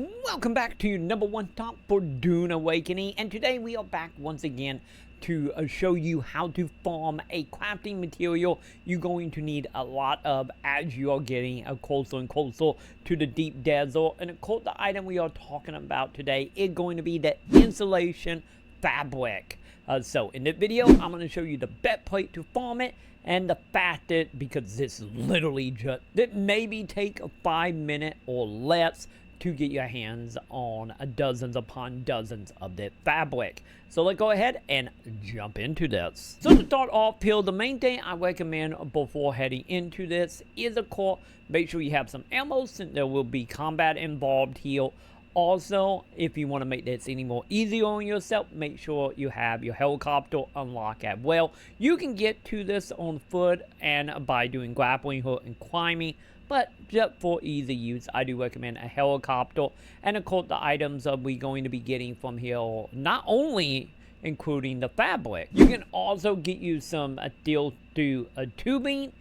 Welcome back to your #1 top for Dune Awakening, and today we are back once again to show you how to farm a crafting material you're going to need a lot of as you are getting closer and closer to the deep desert. And of course, the item we are talking about today is going to be the Insulated Fabric. So in this video, I'm going to show you the best place to farm it and the fastest, because this literally just, it maybe take 5 minutes or less to get your hands on dozens upon dozens of the fabric. So let's go ahead and jump into this. So to start off here, the main thing I recommend before heading into this is, of course, make sure you have some ammo, since there will be combat involved here. Also, if you want to make this any more easier on yourself, make sure you have your helicopter unlocked as well. You can get to this on foot and by doing grappling hook and climbing, but just for easy use, I do recommend a helicopter. And of course, the items we're going to be getting from here, not only including the fabric, you can also get you some steel through tubing,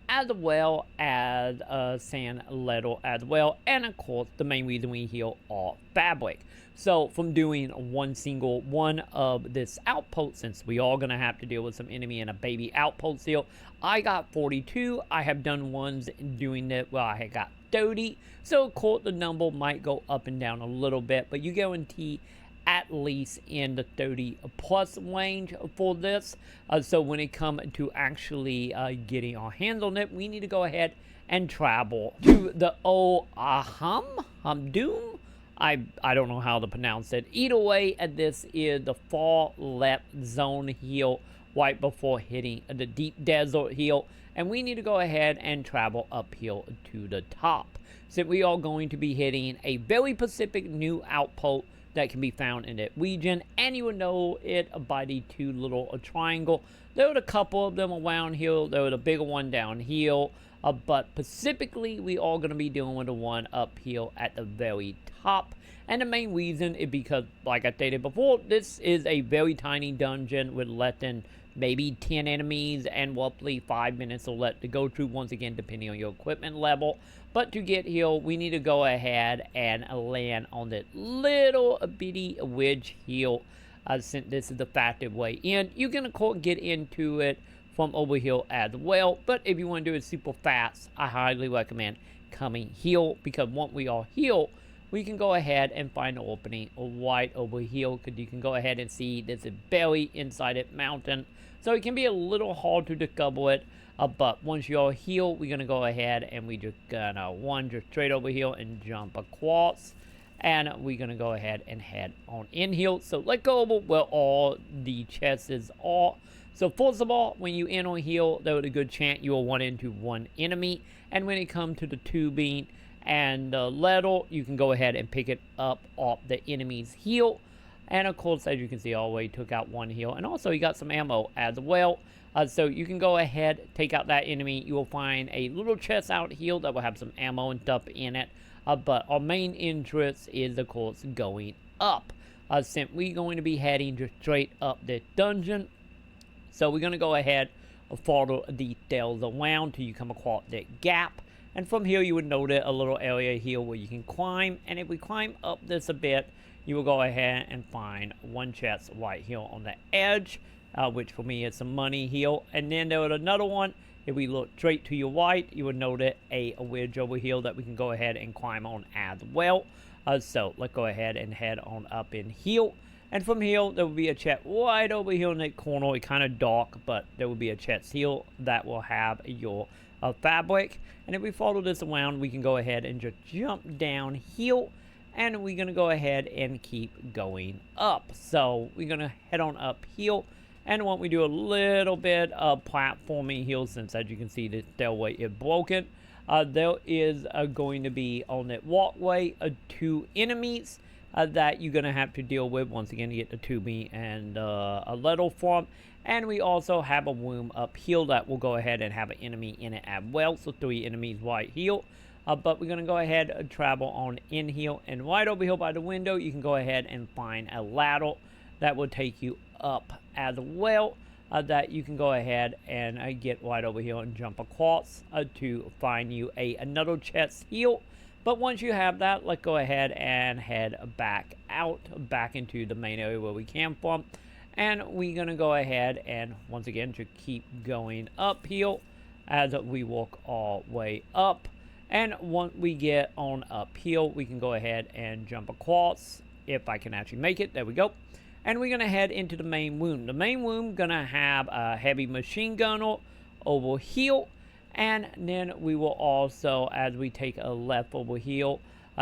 as well as sand leather as well. And of course, the main reason we here are fabric. So from doing one single one of this outpost, since we are going to have to deal with some enemy and a baby outpost here, I got 42. I have done ones doing it where I had got 30. So of course, the number might go up and down a little bit, but you guarantee at least in the 30 plus range for this. So when it comes to actually getting our hands on it, we need to go ahead and travel to the Dune. I don't know how to pronounce it. Either way, this is the far left zone here, right before hitting the deep desert here. And we need to go ahead and travel up here to the top. So we are going to be hitting a very specific new outpost that can be found in that region, and you will know it by the two little triangle. There were a couple of them around here. There was a bigger one down here, but specifically we are going to be dealing with the one up here at the very top. And the main reason is because, like I stated before, this is a very tiny dungeon with less than maybe 10 enemies and roughly 5 minutes or less to go through, once again depending on your equipment level. But to get here, we need to go ahead and land on that little bitty ridge here, since this is the fastest way in. You can of course get into it from over here as well, but if you want to do it super fast, I highly recommend coming here, because once we are here, we can go ahead and find the opening right over here, because you can go ahead and see this is buried inside that mountain. So it can be a little hard to discover it, but once you're here, we're going to go ahead and we just gonna wander straight over here and jump across. And we're going to go ahead and head on in here. So let's go over where all the chests are. So first of all, when you enter here, there is a good chance you will run into one enemy. And when it comes to the tubing and the leather, you can go ahead and pick it up off the enemy's heel. And of course, as you can see, I already took out one heel, and also you got some ammo as well. So you can go ahead, take out that enemy. You will find a little chest out here that will have some ammo and stuff in it. But our main interest is, of course, going up. Since we're going to be heading just straight up this dungeon. So we're going to go ahead and follow the details around till you come across that gap. And from here, you would notice a little area here where you can climb. And if we climb up this a bit, you will go ahead and find one chest right here on the edge, which for me is some money here. And then there was another one. If we look straight to your right, you will notice a ridge over here that we can go ahead and climb on as well. So let's go ahead and head on up in here. And from here, there will be a chest right over here in that corner. It's kind of dark, but there will be a chest here that will have your fabric. And if we follow this around, we can go ahead and just jump down here. And we're going to go ahead and keep going up. So we're going to head on up here. And once we do a little bit of platforming here, since as you can see the stairway is broken, there is going to be on that walkway 2 enemies that you're going to have to deal with once again to get the tubing and a leather from. And we also have a room up here that will go ahead and have an enemy in it as well. So 3 enemies right here. But we're going to go ahead and travel on in here. And right over here by the window, you can go ahead and find a ladder that will take you up as well. That you can go ahead and get right over here and jump across to find you another chest here But once you have that, let's go ahead and head back out, back into the main area where we came from. And we're going to go ahead and once again to keep going uphill as we walk our way up. And once we get on uphill, we can go ahead and jump across if I can actually make it. There we go. And we're going to head into the main room. The main room going to have a heavy machine gunner over here. And then we will also, as we take a left over here,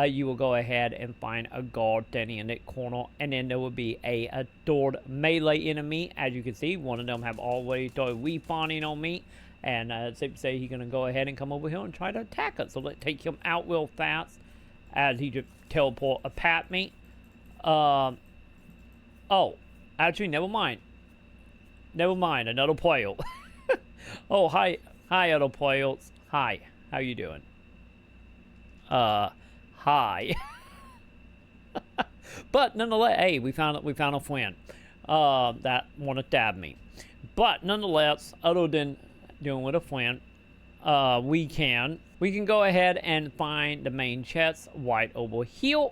you will go ahead and find a guard standing in that corner. And then there will be a third melee enemy. As you can see, one of them have already started respawning on me. And safe to say he's going to go ahead and come over here and try to attack us. So let's take him out real fast as he just teleport past me. Oh, actually, never mind. Never mind, another player. Oh, hi, other players. Hi, how you doing? Hi. But nonetheless, hey, we found a friend that want to stab me. But nonetheless, other than doing with a friend, we can go ahead and find the main chest right over here.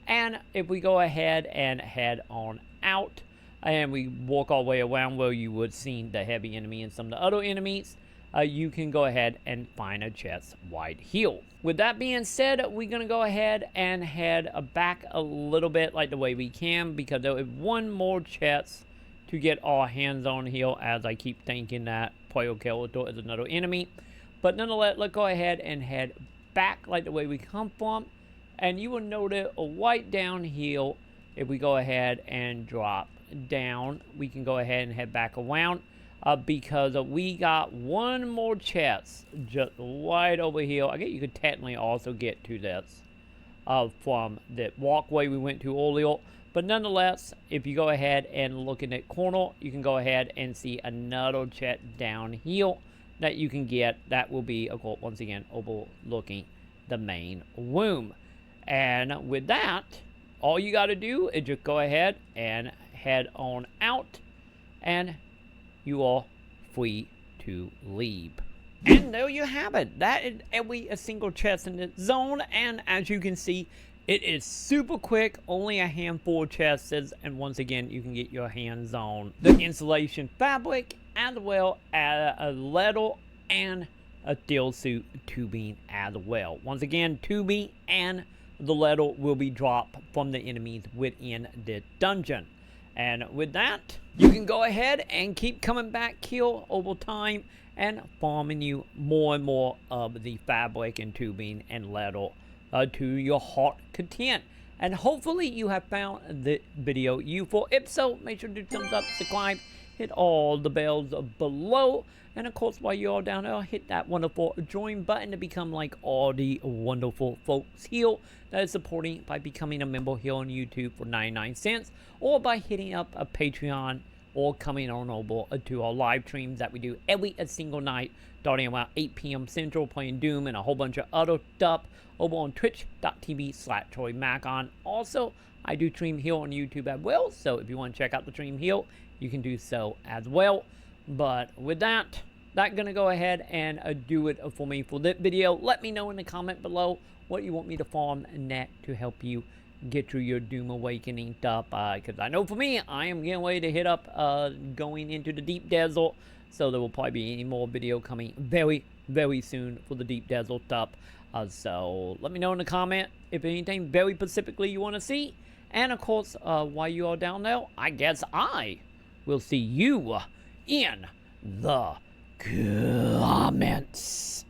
And if we go ahead and head on out, and we walk our way around where you would see the heavy enemy and some of the other enemies, you can go ahead and find a chest right here. With that being said, we're going to go ahead and head back a little bit like the way we can, because there is one more chest to get our hands on here, as I keep thinking that player character is another enemy. But nonetheless, let's go ahead and head back like the way we come from. And you will notice right down here, if we go ahead and drop down, we can go ahead and head back around. Because we got one more chest just right over here. I guess you could technically also get to this from the walkway we went to earlier. But nonetheless, if you go ahead and look in that corner, you can go ahead and see another chest down here that you can get. That will be, of course, once again, overlooking the main room. And with that, all you got to do is just go ahead and head on out, and you are free to leave. And there you have it. That is a single chest in this zone. And as you can see, it is super quick. Only a handful of chests. And once again, you can get your hands on the insulation fabric, as well as a leather and a steel suit tubing as well. Once again, tubing and the leather will be dropped from the enemies within the dungeon. And with that, you can go ahead and keep coming back here over time and farming you more and more of the fabric and tubing and leather to your heart content. And hopefully you have found the video useful. If so, make sure to do thumbs up, subscribe, hit all the bells below. And of course, while you're all down there, hit that wonderful join button to become like all the wonderful folks here that is supporting by becoming a member here on YouTube for 99 cents, or by hitting up a Patreon, or coming on over to our live streams that we do every single night, starting around 8 p.m. Central, playing Doom and a whole bunch of other stuff over on twitch.tv/TroyMaconn. Also, I do stream here on YouTube as well, so if you want to check out the stream here, you can do so as well. But with that, that's going to go ahead and do it for me for this video. Let me know in the comment below what you want me to farm next to help you get through your Dune Awakening stuff. Because I know for me, I am getting ready to hit up going into the deep desert. So there will probably be any more video coming very, very soon for the deep desert stuff. So let me know in the comment if anything very specifically you want to see. And of course, while you are down there, I guess I will see you in the comments.